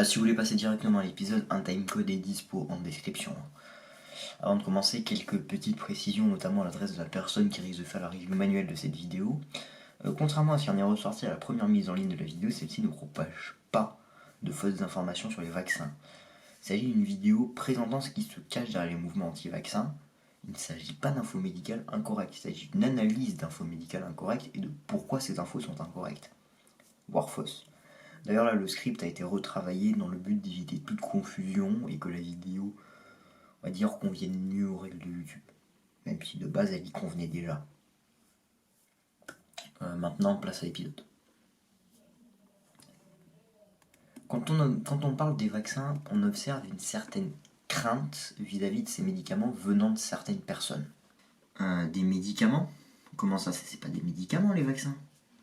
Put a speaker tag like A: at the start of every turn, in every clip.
A: Si vous voulez passer directement à l'épisode, un timecode est dispo en description. Avant de commencer, quelques petites précisions, notamment à l'adresse de la personne qui risque de faire la review manuelle de cette vidéo. Contrairement à ce qui en est ressorti à la première mise en ligne de la vidéo, celle-ci ne propage pas de fausses informations sur les vaccins. Il s'agit d'une vidéo présentant ce qui se cache derrière les mouvements anti-vaccins. Il ne s'agit pas d'infos médicales incorrectes, il s'agit d'une analyse d'infos médicales incorrectes et de pourquoi ces infos sont incorrectes, voire fausses. D'ailleurs là, le script a été retravaillé dans le but d'éviter toute confusion et que la vidéo, on va dire, convienne mieux aux règles de YouTube. Même si de base elle y convenait déjà. Maintenant, place à l'épisode. Quand on parle des vaccins, on observe une certaine crainte vis-à-vis de ces médicaments venant de certaines personnes. Des médicaments ? Comment ça, c'est pas des médicaments les vaccins ?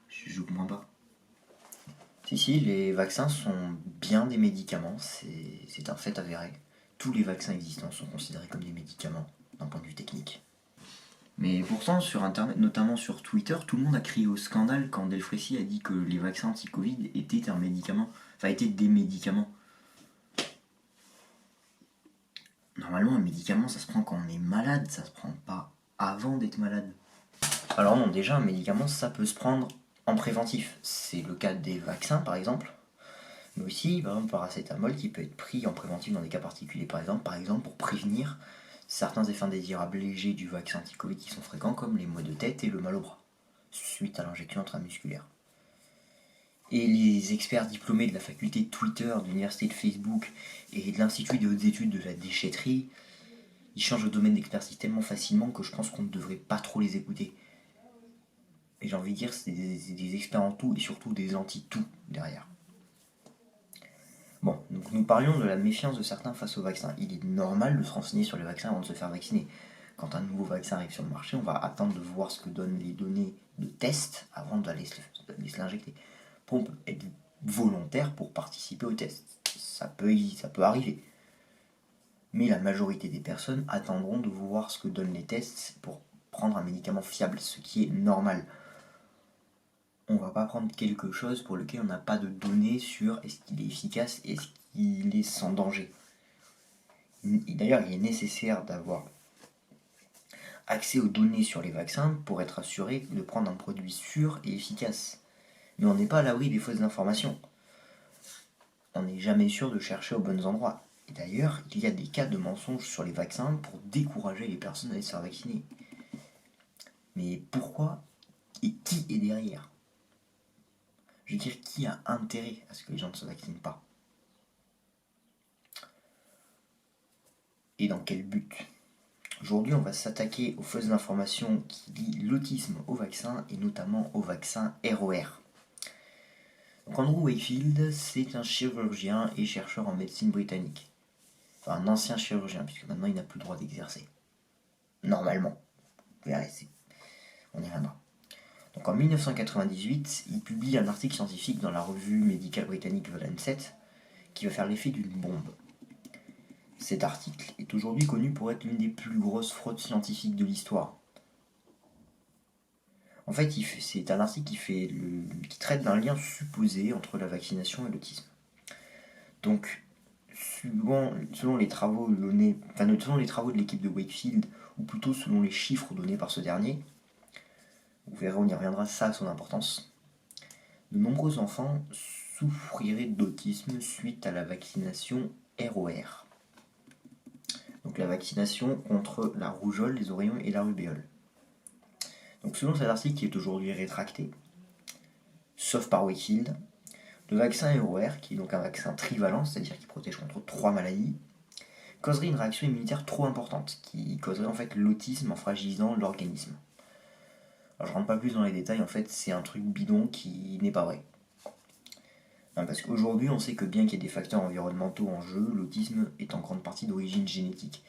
A: Je comprends pas. Si, les vaccins sont bien des médicaments, c'est un fait avéré. Tous les vaccins existants sont considérés comme des médicaments, d'un point de vue technique. Mais pourtant, sur Internet, notamment sur Twitter, tout le monde a crié au scandale quand Delfrécy a dit que les vaccins anti-Covid étaient un médicament, enfin étaient des médicaments. Normalement, un médicament, ça se prend quand on est malade, ça se prend pas avant d'être malade. Alors non, déjà, un médicament, ça peut se prendre en préventif. C'est le cas des vaccins, par exemple. Mais aussi, par exemple, paracétamol qui peut être pris en préventif dans des cas particuliers. Par exemple pour prévenir certains effets indésirables légers du vaccin anti-Covid qui sont fréquents, comme les maux de tête et le mal au bras, suite à l'injection intramusculaire. Et les experts diplômés de la faculté de Twitter, de l'université de Facebook et de l'Institut des hautes études de la déchetterie, ils changent de domaine d'expertise tellement facilement que je pense qu'on ne devrait pas trop les écouter. Et j'ai envie de dire, c'est des experts en tout et surtout des anti-tout derrière. Bon, donc nous parlions de la méfiance de certains face aux vaccins. Il est normal de se renseigner sur les vaccins avant de se faire vacciner. Quand un nouveau vaccin arrive sur le marché, on va attendre de voir ce que donnent les données de test avant d'aller se l'injecter. On peut être volontaire pour participer au test. Ça peut arriver. Mais la majorité des personnes attendront de voir ce que donnent les tests pour prendre un médicament fiable, ce qui est normal. On va pas prendre quelque chose pour lequel on n'a pas de données sur est-ce qu'il est efficace et est-ce qu'il est sans danger. D'ailleurs, il est nécessaire d'avoir accès aux données sur les vaccins pour être assuré de prendre un produit sûr et efficace. Mais on n'est pas à l'abri des fausses informations. On n'est jamais sûr de chercher aux bons endroits. Et d'ailleurs, il y a des cas de mensonges sur les vaccins pour décourager les personnes à aller se faire vacciner. Mais pourquoi et qui est derrière ? Je veux dire, qui a intérêt à ce que les gens ne se vaccinent pas ? Et dans quel but ? Aujourd'hui, on va s'attaquer aux fausses informations qui lient l'autisme au vaccin et notamment au vaccin ROR. Donc Andrew Wakefield, c'est un chirurgien et chercheur en médecine britannique. Enfin, un ancien chirurgien, puisque maintenant il n'a plus le droit d'exercer. Normalement. Vous verrez, on y reviendra. Donc en 1998, il publie un article scientifique dans la revue médicale britannique The Lancet qui va faire l'effet d'une bombe. Cet article est aujourd'hui connu pour être l'une des plus grosses fraudes scientifiques de l'histoire. En fait, c'est un article qui traite d'un lien supposé entre la vaccination et l'autisme. Donc, selon les travaux de l'équipe de Wakefield, ou plutôt selon les chiffres donnés par ce dernier, vous verrez, on y reviendra, ça a son importance. De nombreux enfants souffriraient d'autisme suite à la vaccination ROR. Donc la vaccination contre la rougeole, les oreillons et la rubéole. Donc selon cet article qui est aujourd'hui rétracté, sauf par Wakefield, le vaccin ROR, qui est donc un vaccin trivalent, c'est-à-dire qui protège contre 3 maladies, causerait une réaction immunitaire trop importante, qui causerait en fait l'autisme en fragilisant l'organisme. Alors je rentre pas plus dans les détails, en fait c'est un truc bidon qui n'est pas vrai. Parce qu'aujourd'hui on sait que bien qu'il y ait des facteurs environnementaux en jeu, l'autisme est en grande partie d'origine génétique.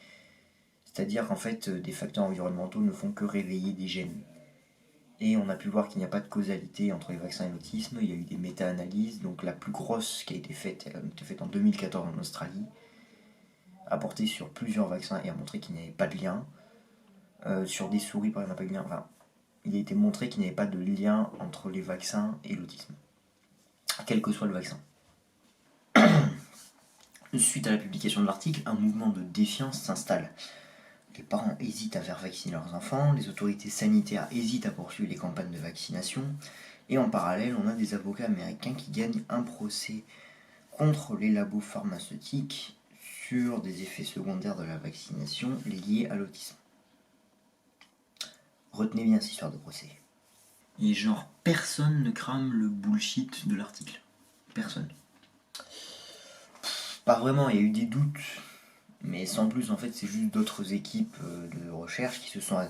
A: C'est-à-dire qu'en fait des facteurs environnementaux ne font que réveiller des gènes. Et on a pu voir qu'il n'y a pas de causalité entre les vaccins et l'autisme. Il y a eu des méta-analyses, donc la plus grosse qui a été faite, elle a été faite en 2014 en Australie, a porté sur plusieurs vaccins et a montré qu'il n'y avait pas de lien. Sur des souris, par exemple, il n'y a pas de lien. Enfin, il a été montré qu'il n'y avait pas de lien entre les vaccins et l'autisme, quel que soit le vaccin. Suite à la publication de l'article, un mouvement de défiance s'installe. Les parents hésitent à faire vacciner leurs enfants, les autorités sanitaires hésitent à poursuivre les campagnes de vaccination, et en parallèle, on a des avocats américains qui gagnent un procès contre les labos pharmaceutiques sur des effets secondaires de la vaccination liés à l'autisme. Retenez bien cette histoire de procès. Et genre, personne ne crame le bullshit de l'article. Personne. Pas vraiment, il y a eu des doutes, mais sans plus, en fait, c'est juste d'autres équipes de recherche qui se sont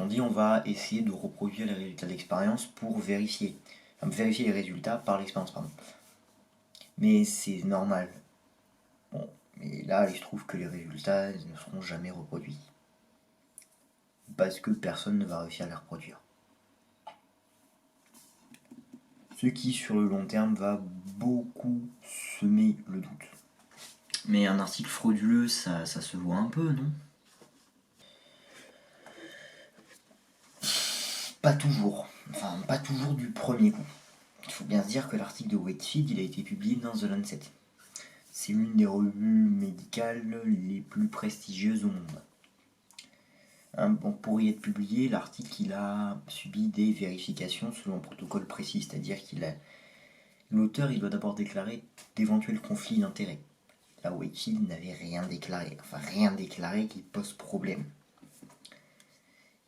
A: dit on va essayer de reproduire les résultats d'expérience pour vérifier les résultats par l'expérience, pardon. Mais c'est normal. Bon, mais là, il se trouve que les résultats ne seront jamais reproduits. Parce que personne ne va réussir à les reproduire. Ce qui, sur le long terme, va beaucoup semer le doute. Mais un article frauduleux, ça se voit un peu, non? Pas toujours. Enfin, pas toujours du premier coup. Il faut bien se dire que l'article de Wakefield, il a été publié dans The Lancet. C'est l'une des revues médicales les plus prestigieuses au monde. Pour y être publié, l'article il a subi des vérifications selon un protocole précis, c'est-à-dire l'auteur il doit d'abord déclarer d'éventuels conflits d'intérêts. Là, Wakefield n'avait rien déclaré qui pose problème.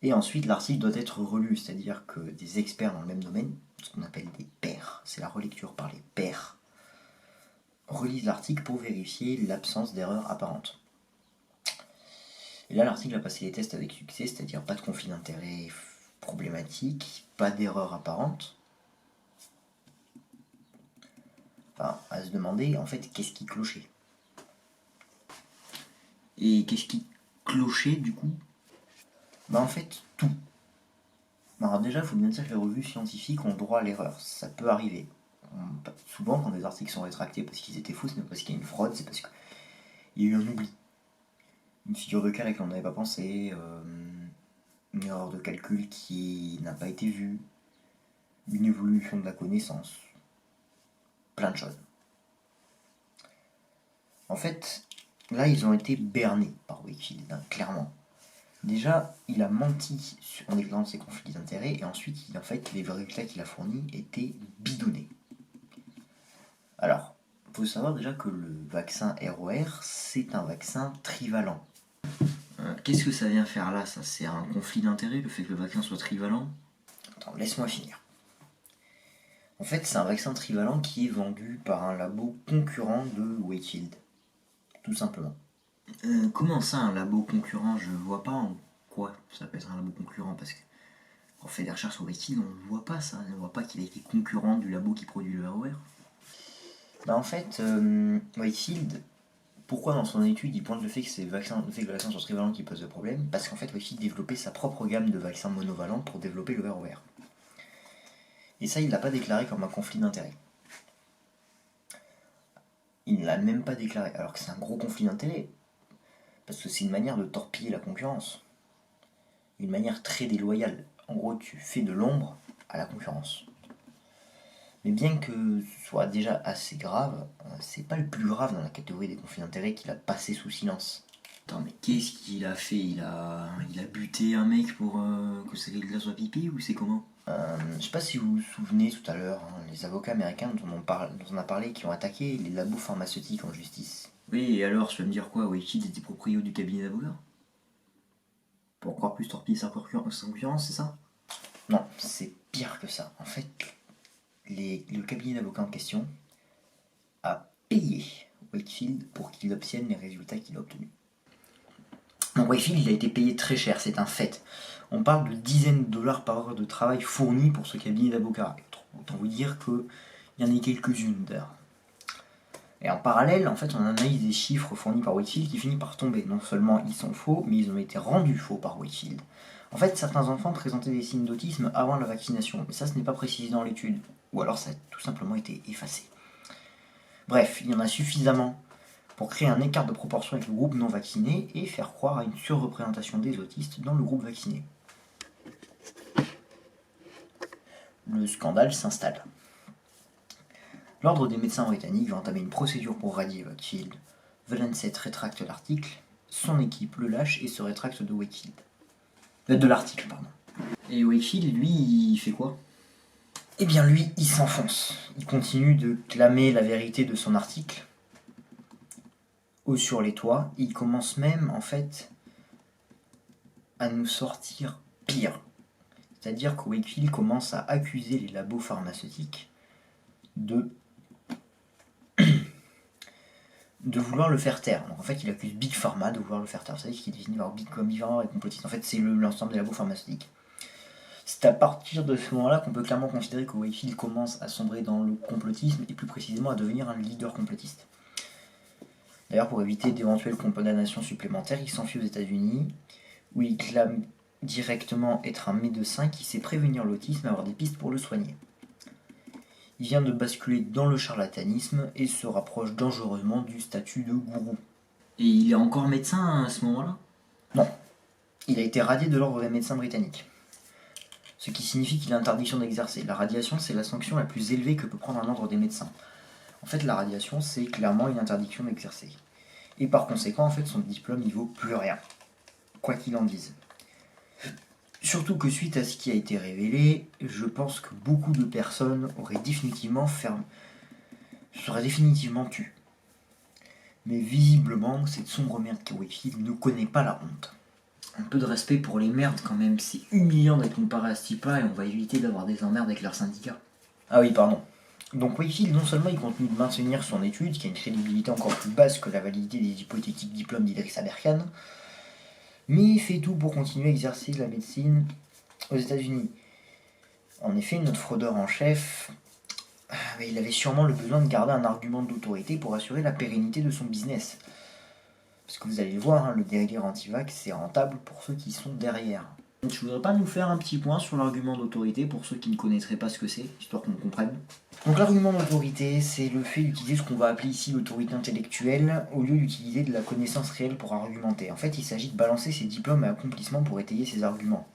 A: Et ensuite, l'article doit être relu, c'est-à-dire que des experts dans le même domaine, ce qu'on appelle des pairs, c'est la relecture par les pairs, relisent l'article pour vérifier l'absence d'erreurs apparentes. Et là, l'article a passé les tests avec succès, c'est-à-dire pas de conflit d'intérêt problématique, pas d'erreur apparente. Enfin, à se demander, en fait, qu'est-ce qui clochait. Et qu'est-ce qui clochait, du coup? En fait, tout. Alors déjà, il faut bien dire que les revues scientifiques ont droit à l'erreur. Ça peut arriver. Souvent, quand des articles sont rétractés parce qu'ils étaient faux, ce n'est pas parce qu'il y a une fraude, c'est parce qu'il y a eu un oubli. Une figure de cas à laquelle on n'avait pas pensé, une erreur de calcul qui n'a pas été vue, une évolution de la connaissance, plein de choses. En fait, là, ils ont été bernés par Wakefield, clairement. Déjà, il a menti en déclarant ses conflits d'intérêts, et ensuite, les résultats qu'il a fournis étaient bidonnés. Alors, il faut savoir déjà que le vaccin ROR, c'est un vaccin trivalent. Qu'est-ce que ça vient faire là, ça? C'est un conflit d'intérêts, le fait que le vaccin soit trivalent? Attends, laisse-moi finir. En fait, c'est un vaccin trivalent qui est vendu par un labo concurrent de Wakefield. Tout simplement. Comment ça, un labo concurrent? Je vois pas en quoi ça peut être un labo concurrent, parce que quand on fait des recherches sur Wakefield, on ne voit pas ça. On ne voit pas qu'il a été concurrent du labo qui produit le ROR. En fait, Wakefield, pourquoi dans son étude il pointe le fait que le vaccin soit trivalent qui pose le problème? Parce qu'en fait, Wakefield développait sa propre gamme de vaccins monovalents pour développer le ROR. Et ça, il ne l'a pas déclaré comme un conflit d'intérêts. Il ne l'a même pas déclaré, alors que c'est un gros conflit d'intérêts. Parce que c'est une manière de torpiller la concurrence. Une manière très déloyale. En gros, tu fais de l'ombre à la concurrence. Mais bien que ce soit déjà assez grave, c'est pas le plus grave dans la catégorie des conflits d'intérêts qu'il a passé sous silence. Attends, mais qu'est-ce qu'il a fait? Il a buté un mec pour que ses résultats soient pipi, ou c'est comment? Je sais pas si vous vous souvenez tout à l'heure, les avocats américains dont on a parlé qui ont attaqué les labos pharmaceutiques en justice. Oui, et alors, tu vas me dire quoi? Wakefield était proprio du cabinet d'avocats? Pour encore plus torpiller sa concurrence, c'est ça? Non, c'est pire que ça. En fait, le cabinet d'avocats en question a payé Wakefield pour qu'il obtienne les résultats qu'il a obtenus. Donc Wakefield, il a été payé très cher, c'est un fait. On parle de dizaines de dollars par heure de travail fourni pour ce cabinet d'avocats. Autant vous dire qu'il y en a quelques-unes d'heures. Et en parallèle, en fait, on analyse des chiffres fournis par Wakefield qui finissent par tomber. Non seulement ils sont faux, mais ils ont été rendus faux par Wakefield. En fait, certains enfants présentaient des signes d'autisme avant la vaccination, mais ça, ce n'est pas précisé dans l'étude. Ou alors ça a tout simplement été effacé. Bref, il y en a suffisamment pour créer un écart de proportion avec le groupe non vacciné et faire croire à une surreprésentation des autistes dans le groupe vacciné. Le scandale s'installe. L'ordre des médecins britanniques va entamer une procédure pour radier Wakefield. The Lancet rétracte l'article, son équipe le lâche et se rétracte de Wakefield. De l'article, pardon. Et Wakefield, lui, il fait quoi? Eh bien lui, il s'enfonce. Il continue de clamer la vérité de son article haut sur les toits. Il commence même, en fait, à nous sortir pire. C'est-à-dire que Wakefield commence à accuser les labos pharmaceutiques de vouloir le faire taire. Donc en fait, il accuse Big Pharma de vouloir le faire taire. Vous savez qu'il est défini par Big Pharma et complotiste. En fait, c'est l'ensemble des labos pharmaceutiques. C'est à partir de ce moment-là qu'on peut clairement considérer que Wakefield commence à sombrer dans le complotisme et plus précisément à devenir un leader complotiste. D'ailleurs, pour éviter d'éventuelles condamnations supplémentaires, il s'enfuit aux États-Unis où il clame directement être un médecin qui sait prévenir l'autisme et avoir des pistes pour le soigner. Il vient de basculer dans le charlatanisme et se rapproche dangereusement du statut de gourou. Et il est encore médecin à ce moment-là? Non. Il a été radié de l'ordre des médecins britanniques. Ce qui signifie qu'il a interdiction d'exercer. La radiation, c'est la sanction la plus élevée que peut prendre un ordre des médecins. En fait, la radiation, c'est clairement une interdiction d'exercer. Et par conséquent, en fait, son diplôme, il vaut plus rien. Quoi qu'il en dise. Surtout que suite à ce qui a été révélé, je pense que beaucoup de personnes seraient définitivement tues. Mais visiblement, cette sombre merde qu'est Wakefield ne connaît pas la honte. Un peu de respect pour les merdes quand même, c'est humiliant d'être comparé à ce type-là et on va éviter d'avoir des emmerdes avec leurs syndicats. Ah oui, pardon. Donc Wakefield, non seulement il continue de maintenir son étude, qui a une crédibilité encore plus basse que la validité des hypothétiques diplômes d'Idriss Aberkan, mais il fait tout pour continuer à exercer la médecine aux États-Unis. En effet, notre fraudeur en chef, il avait sûrement le besoin de garder un argument d'autorité pour assurer la pérennité de son business. Parce que vous allez le voir, le délire anti-vax, c'est rentable pour ceux qui sont derrière. Donc je voudrais pas nous faire un petit point sur l'argument d'autorité pour ceux qui ne connaîtraient pas ce que c'est, histoire qu'on comprenne. Donc l'argument d'autorité, c'est le fait d'utiliser ce qu'on va appeler ici l'autorité intellectuelle, au lieu d'utiliser de la connaissance réelle pour argumenter. En fait, il s'agit de balancer ses diplômes et accomplissements pour étayer ses arguments.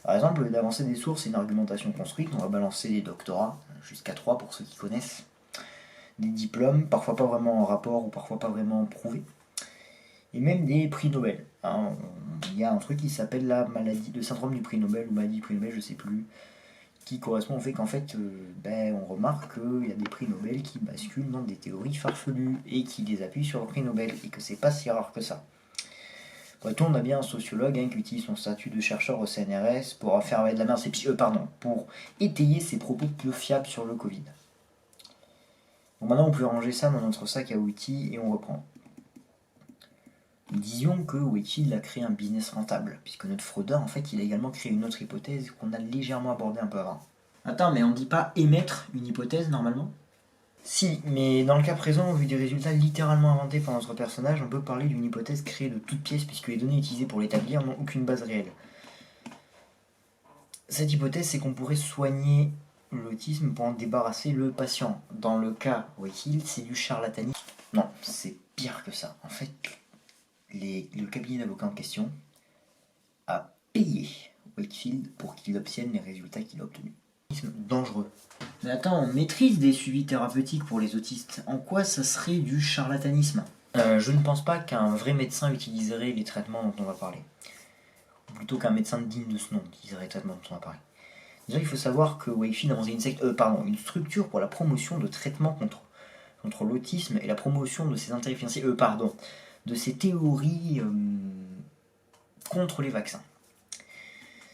A: Par exemple, au lieu d'avancer des sources et une argumentation construite, on va balancer des doctorats, jusqu'à 3 pour ceux qui connaissent, des diplômes, parfois pas vraiment en rapport ou parfois pas vraiment prouvés, et même des prix Nobel. Il y a un truc qui s'appelle le syndrome du prix Nobel, ou maladie du prix Nobel, je sais plus, qui correspond au fait qu'en fait, on remarque qu'il y a des prix Nobel qui basculent dans des théories farfelues, et qui les appuient sur le prix Nobel, et que c'est pas si rare que ça. On a bien un sociologue qui utilise son statut de chercheur au CNRS pour faire de la merde, pour étayer ses propos peu fiables sur le Covid. Donc maintenant, on peut ranger ça dans notre sac à outils et on reprend. Disions que Wakefield a créé un business rentable, puisque notre fraudeur, en fait, il a également créé une autre hypothèse qu'on a légèrement abordée un peu avant. Attends, mais on dit pas émettre une hypothèse normalement? Si, mais dans le cas présent, vu des résultats littéralement inventés par notre personnage, on peut parler d'une hypothèse créée de toutes pièces puisque les données utilisées pour l'établir n'ont aucune base réelle. Cette hypothèse, c'est qu'on pourrait soigner l'autisme pour en débarrasser le patient. Dans le cas Wakefield, c'est du charlatanisme. Non, c'est pire que ça. En fait, le cabinet d'avocats en question a payé Wakefield pour qu'il obtienne les résultats qu'il a obtenus. Dangereux. Mais attends, on maîtrise des suivis thérapeutiques pour les autistes. En quoi ça serait du charlatanisme? Je ne pense pas qu'un vrai médecin utiliserait les traitements dont on va parler. Ou plutôt qu'un médecin digne de ce nom utiliserait les traitements dont on va parler. Déjà, il faut savoir que Wakefield a lancé une structure pour la promotion de traitements contre l'autisme et la promotion de ses intérêts financiers, de ses théories contre les vaccins.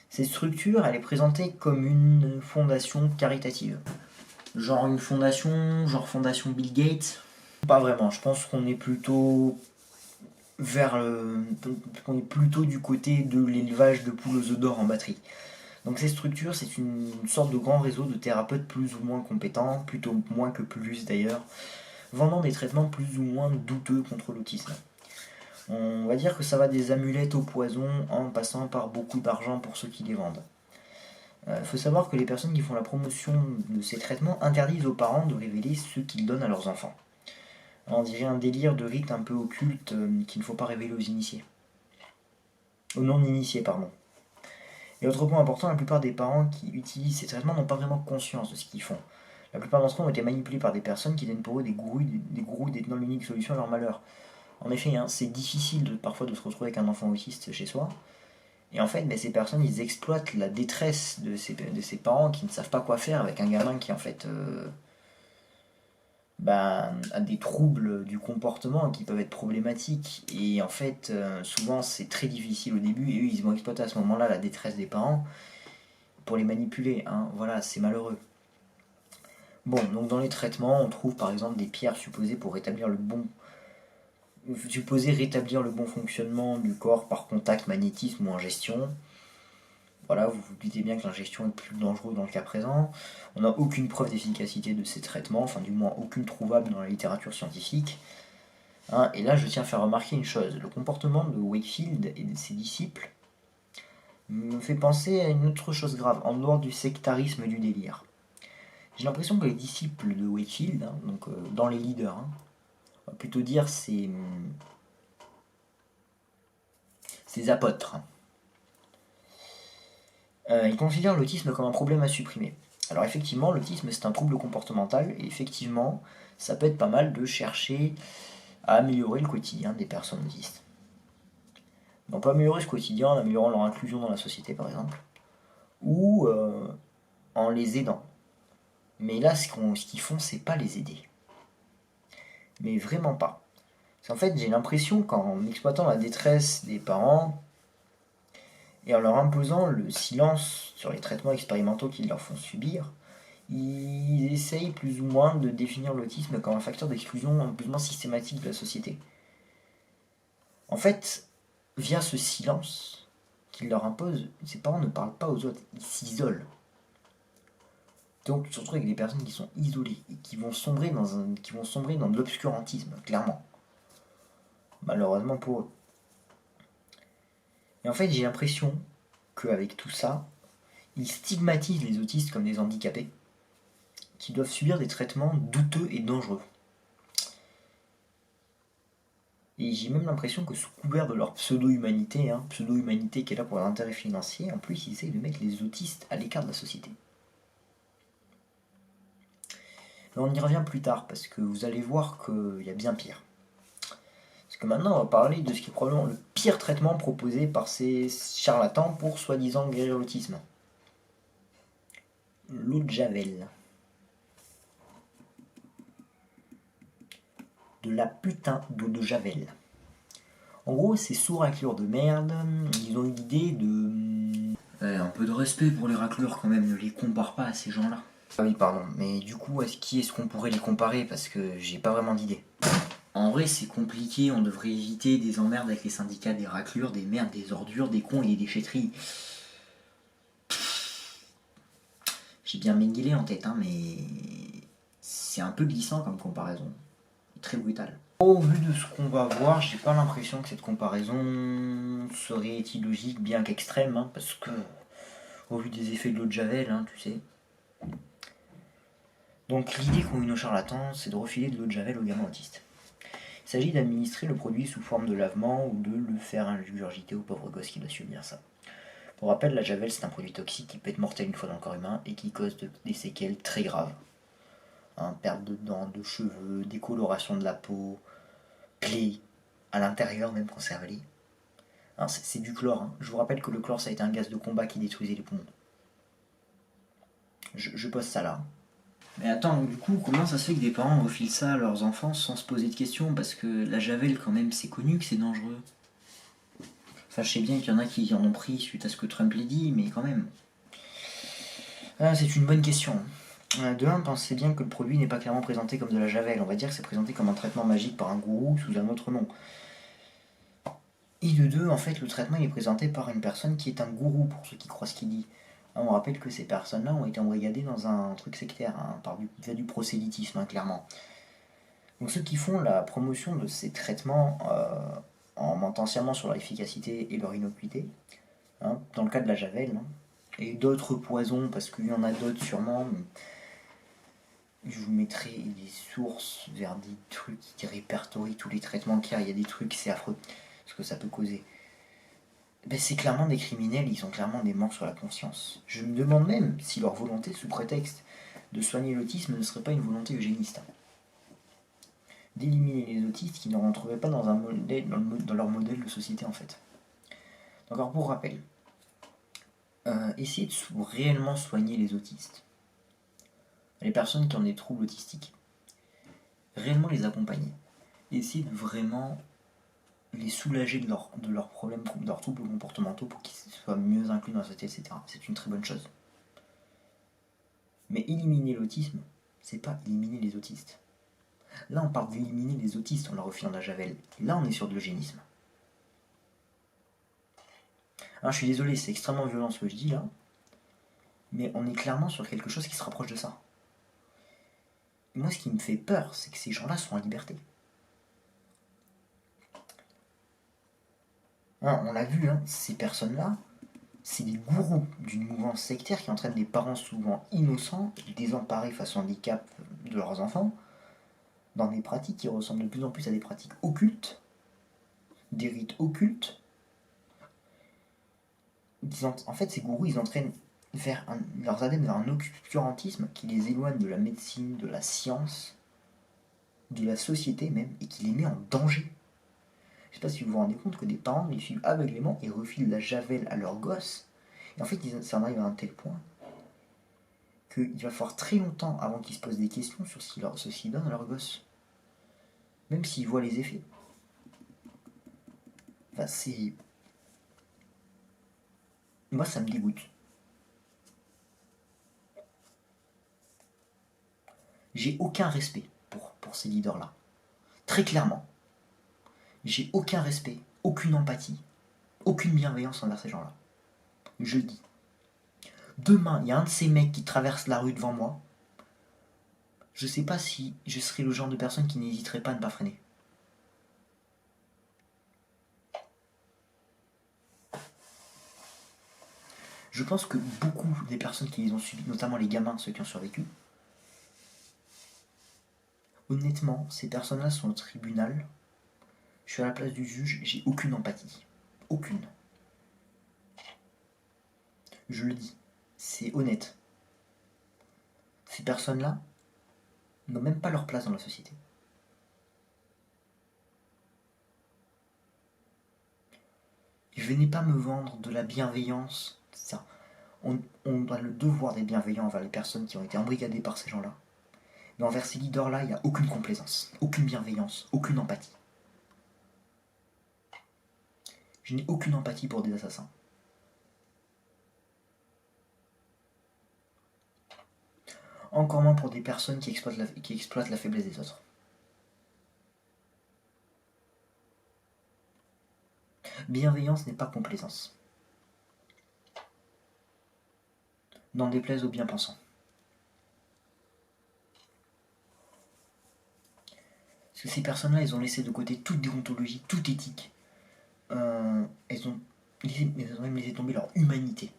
A: Cette structure, elle est présentée comme une fondation caritative. Genre fondation Bill Gates. Pas vraiment, je pense qu'on est plutôt du côté de l'élevage de poules aux œufs d'or en batterie. Donc cette structure, c'est une sorte de grand réseau de thérapeutes plus ou moins compétents, plutôt moins que plus d'ailleurs, vendant des traitements plus ou moins douteux contre l'autisme. On va dire que ça va des amulettes au poison en passant par beaucoup d'argent pour ceux qui les vendent. Faut savoir que les personnes qui font la promotion de ces traitements interdisent aux parents de révéler ce qu'ils donnent à leurs enfants. On dirait un délire de rite un peu occulte qu'il ne faut pas révéler aux initiés. Aux non-initiés, pardon. Et autre point important, la plupart des parents qui utilisent ces traitements n'ont pas vraiment conscience de ce qu'ils font. La plupart d'entre eux ont été manipulés par des personnes qui tiennent pour eux des gourous détenant l'unique solution à leur malheur. En effet, hein, c'est difficile parfois de se retrouver avec un enfant autiste chez soi. Et en fait, ces personnes, ils exploitent la détresse de ces parents qui ne savent pas quoi faire avec un gamin qui, en fait, a des troubles du comportement qui peuvent être problématiques. Et en fait, souvent, c'est très difficile au début. Et eux, ils vont exploiter à ce moment-là la détresse des parents pour les manipuler. Hein. Voilà, c'est malheureux. Bon, donc dans les traitements, on trouve par exemple des pierres supposées rétablir le bon fonctionnement du corps par contact, magnétisme ou ingestion. Voilà, vous vous doutez bien que l'ingestion est plus dangereuse dans le cas présent. On n'a aucune preuve d'efficacité de ces traitements, enfin du moins aucune trouvable dans la littérature scientifique. Hein, et là, je tiens à faire remarquer une chose. Le comportement de Wakefield et de ses disciples me fait penser à une autre chose grave, en dehors du sectarisme et du délire. J'ai l'impression que les disciples de Wakefield, hein, donc dans les leaders, hein, on va plutôt dire ces apôtres, ils considèrent l'autisme comme un problème à supprimer. Alors effectivement, l'autisme c'est un trouble comportemental et effectivement, ça peut être pas mal de chercher à améliorer le quotidien des personnes autistes. On peut améliorer ce quotidien en améliorant leur inclusion dans la société par exemple, ou en les aidant. Mais là, ce qu'ils font, c'est pas les aider. Mais vraiment pas. En fait, j'ai l'impression qu'en exploitant la détresse des parents et en leur imposant le silence sur les traitements expérimentaux qu'ils leur font subir, ils essayent plus ou moins de définir l'autisme comme un facteur d'exclusion plus ou moins systématique de la société. En fait, via ce silence qu'ils leur imposent, ces parents ne parlent pas aux autres, ils s'isolent. Donc tu te retrouves avec des personnes qui sont isolées et qui vont sombrer dans de l'obscurantisme, clairement. Malheureusement pour eux. Et en fait, j'ai l'impression qu'avec tout ça, ils stigmatisent les autistes comme des handicapés qui doivent subir des traitements douteux et dangereux. Et j'ai même l'impression que sous couvert de leur pseudo-humanité, pseudo-humanité qui est là pour l'intérêt financier, en plus ils essayent de mettre les autistes à l'écart de la société. Mais on y revient plus tard parce que vous allez voir qu'il y a bien pire. Parce que maintenant on va parler de ce qui est probablement le pire traitement proposé par ces charlatans pour soi-disant guérir l'autisme. L'eau de Javel. De la putain d'eau de Javel. En gros, ces sous-raclures de merde, ils ont eu l'idée de... un peu de respect pour les raclures quand même, ne les compare pas à ces gens-là. Ah oui, pardon, mais du coup, qui est-ce qu'on pourrait les comparer? Parce que j'ai pas vraiment d'idée. En vrai, c'est compliqué, on devrait éviter des emmerdes avec les syndicats des raclures, des merdes, des ordures, des cons et des déchetteries. J'ai bien Mengele en tête, mais c'est un peu glissant comme comparaison. Très brutal. Au vu de ce qu'on va voir, j'ai pas l'impression que cette comparaison serait illogique, bien qu'extrême, parce que, au vu des effets de l'eau de Javel, tu sais. Donc l'idée qu'ont eu nos charlatans, c'est de refiler de l'eau de Javel aux gamins autistes. Il s'agit d'administrer le produit sous forme de lavement ou de le faire ingurgiter au pauvre gosse qui doit subir ça. Pour rappel, la Javel c'est un produit toxique qui peut être mortel une fois dans le corps humain et qui cause des séquelles très graves. Perte de dents, de cheveux, décoloration de la peau, plaies, à l'intérieur même quand c'est avalé. C'est du chlore. Je vous rappelle que le chlore ça a été un gaz de combat qui détruisait les poumons. Je pose ça là. Mais attends, du coup, comment ça se fait que des parents refilent ça à leurs enfants sans se poser de questions? Parce que la Javel, quand même, c'est connu que c'est dangereux. Enfin, je sais bien qu'il y en a qui en ont pris suite à ce que Trump l'a dit, mais quand même. C'est une bonne question. De un, pensez bien que le produit n'est pas clairement présenté comme de la Javel. On va dire que c'est présenté comme un traitement magique par un gourou sous un autre nom. Et de deux, en fait, le traitement il est présenté par une personne qui est un gourou, pour ceux qui croient ce qu'il dit. On rappelle que ces personnes-là ont été embrigadées dans un truc sectaire, via du prosélytisme, clairement. Donc ceux qui font la promotion de ces traitements en mentant sciemment sur leur efficacité et leur innocuité, dans le cas de la Javel, et d'autres poisons, parce qu'il y en a d'autres sûrement, je vous mettrai des sources vers des trucs qui répertorient tous les traitements qu'il y a. Il y a des trucs, c'est affreux, ce que ça peut causer. C'est clairement des criminels, ils ont clairement des morts sur la conscience. Je me demande même si leur volonté, sous prétexte de soigner l'autisme ne serait pas une volonté eugéniste. D'éliminer les autistes qui ne rentreraient pas dans, dans leur modèle de société en fait. Donc pour rappel, essayer de réellement soigner les autistes, les personnes qui ont des troubles autistiques, réellement les accompagner, essayer de vraiment les soulager de leurs problèmes, de leurs troubles comportementaux pour qu'ils soient mieux inclus dans la société, etc. C'est une très bonne chose. Mais éliminer l'autisme, c'est pas éliminer les autistes. Là, on parle d'éliminer les autistes en leur refilant la javel. Là, on est sur de l'eugénisme. Alors, je suis désolé, c'est extrêmement violent ce que je dis là, mais on est clairement sur quelque chose qui se rapproche de ça. Et moi, ce qui me fait peur, c'est que ces gens-là sont en liberté. On l'a vu, ces personnes-là, c'est des gourous d'une mouvance sectaire qui entraîne des parents souvent innocents, désemparés face au handicap de leurs enfants, dans des pratiques qui ressemblent de plus en plus à des pratiques occultes, des rites occultes. En fait, ces gourous, ils entraînent leurs adeptes vers un obscurantisme qui les éloigne de la médecine, de la science, de la société même, et qui les met en danger. Je ne sais pas si vous vous rendez compte que des parents les suivent aveuglément et refilent la javel à leurs gosses. Et en fait, ça en arrive à un tel point qu'il va falloir très longtemps avant qu'ils se posent des questions sur ce qu'ils donnent à leurs gosses. Même s'ils voient les effets. Enfin, c'est... Moi, ça me dégoûte. J'ai aucun respect pour ces leaders-là. Très clairement. J'ai aucun respect, aucune empathie, aucune bienveillance envers ces gens-là. Je le dis. Demain, il y a un de ces mecs qui traverse la rue devant moi. Je sais pas si je serai le genre de personne qui n'hésiterait pas à ne pas freiner. Je pense que beaucoup des personnes qui les ont subies, notamment les gamins, ceux qui ont survécu, honnêtement, ces personnes-là sont au tribunal. Je suis à la place du juge, j'ai aucune empathie. Aucune. Je le dis, c'est honnête. Ces personnes-là n'ont même pas leur place dans la société. Et venez pas me vendre de la bienveillance. Ça. On a le devoir d'être bienveillant envers les personnes qui ont été embrigadées par ces gens-là. Mais envers ces leaders-là, il n'y a aucune complaisance, aucune bienveillance, aucune empathie. Je n'ai aucune empathie pour des assassins. Encore moins pour des personnes qui exploitent la faiblesse des autres. Bienveillance n'est pas complaisance. N'en déplaise aux bien-pensants. Parce que ces personnes-là, elles ont laissé de côté toute déontologie, toute éthique. Elles ont même laissé tomber leur humanité.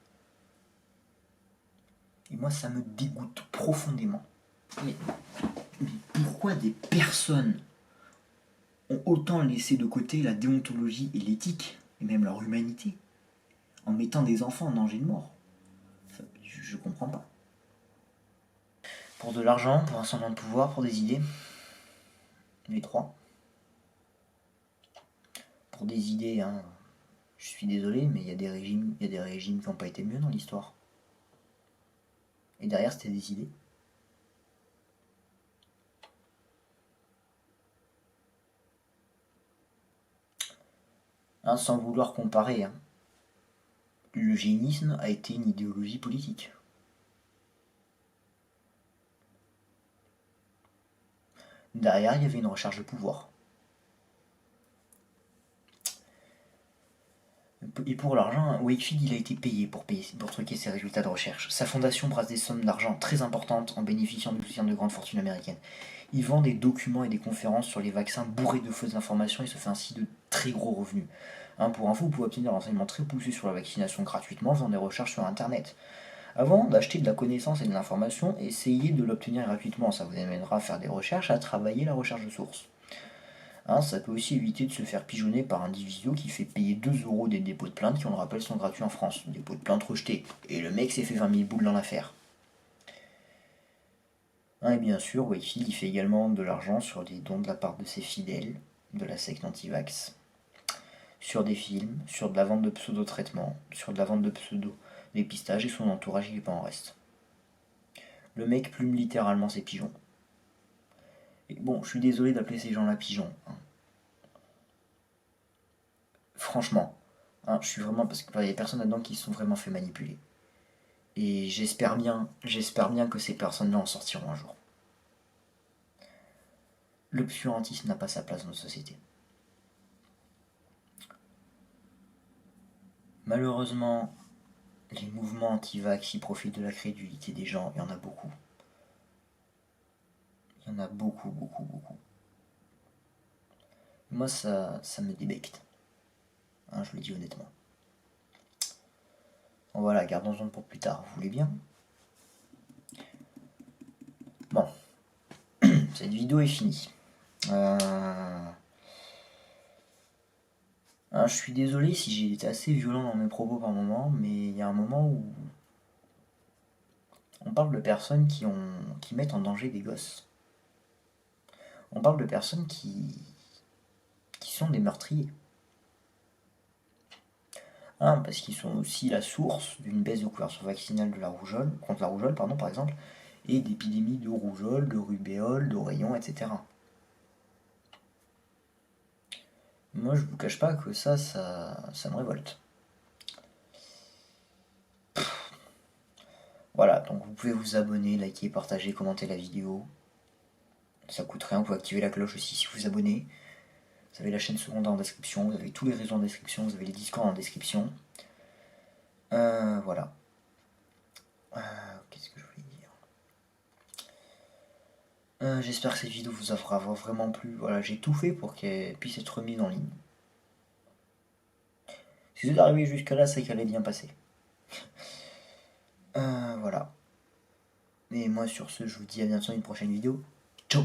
A: Et moi, ça me dégoûte profondément. Mais pourquoi des personnes ont autant laissé de côté la déontologie et l'éthique, et même leur humanité, en mettant des enfants en danger de mort? Je comprends pas. Pour de l'argent, pour un semblant de pouvoir, pour des idées. Les trois. Pour des idées, je suis désolé, mais il y a des régimes qui n'ont pas été mieux dans l'histoire. Et derrière, c'était des idées. Sans vouloir comparer, l'eugénisme a été une idéologie politique. Derrière, il y avait une recherche de pouvoir. Et pour l'argent, Wakefield il a été payé pour truquer ses résultats de recherche. Sa fondation brasse des sommes d'argent très importantes en bénéficiant du soutien de grandes fortunes américaines. Il vend des documents et des conférences sur les vaccins bourrés de fausses informations et se fait ainsi de très gros revenus. Pour info, vous pouvez obtenir des renseignements très poussés sur la vaccination gratuitement en faisant des recherches sur internet. Avant d'acheter de la connaissance et de l'information, essayez de l'obtenir gratuitement. Ça vous amènera à faire des recherches, à travailler la recherche de source. Ça peut aussi éviter de se faire pigeonner par un divisio qui fait payer 2€ des dépôts de plainte qui, on le rappelle, sont gratuits en France. Dépôts de plainte rejetés. Et le mec s'est fait 20 000 boules dans l'affaire. Et bien sûr, Wakefield il fait également de l'argent sur des dons de la part de ses fidèles de la secte anti-vax, sur des films, sur de la vente de pseudo-traitements, sur de la vente de pseudo-dépistage, et son entourage il est pas en reste. Le mec plume littéralement ses pigeons. Et bon, je suis désolé d'appeler ces gens-là pigeons. Franchement, je suis vraiment, parce qu'il y a personnes là-dedans qui se sont vraiment fait manipuler. Et j'espère bien que ces personnes-là en sortiront un jour. L'obscurantisme n'a pas sa place dans notre société. Malheureusement, les mouvements anti-vax qui profitent de la crédulité des gens, il y en a beaucoup. Il y en a beaucoup, beaucoup, beaucoup. Moi, ça me débecte. Je le dis honnêtement. Bon, voilà, gardons-en pour plus tard, vous voulez bien? Bon, cette vidéo est finie. Je suis désolé si j'ai été assez violent dans mes propos par moment, mais il y a un moment où on parle de personnes qui mettent en danger des gosses. On parle de personnes qui sont des meurtriers. Parce qu'ils sont aussi la source d'une baisse de couverture vaccinale de la rougeole, contre la rougeole, par exemple, et d'épidémies de rougeole, de rubéole, d'oreillons, etc. Moi, je vous cache pas que ça me révolte. Voilà, donc vous pouvez vous abonner, liker, partager, commenter la vidéo. Ça coûte rien, vous pouvez activer la cloche aussi si vous vous abonnez. Vous avez la chaîne secondaire en description, vous avez tous les réseaux en description, vous avez les Discord en description. Voilà. Qu'est-ce que je voulais dire? J'espère que cette vidéo vous aura vraiment plu. Voilà, j'ai tout fait pour qu'elle puisse être remise en ligne. Si vous êtes arrivé jusqu'à là, c'est qu'elle est bien passée. Voilà. Et moi sur ce, je vous dis à bientôt dans une prochaine vidéo. Ciao.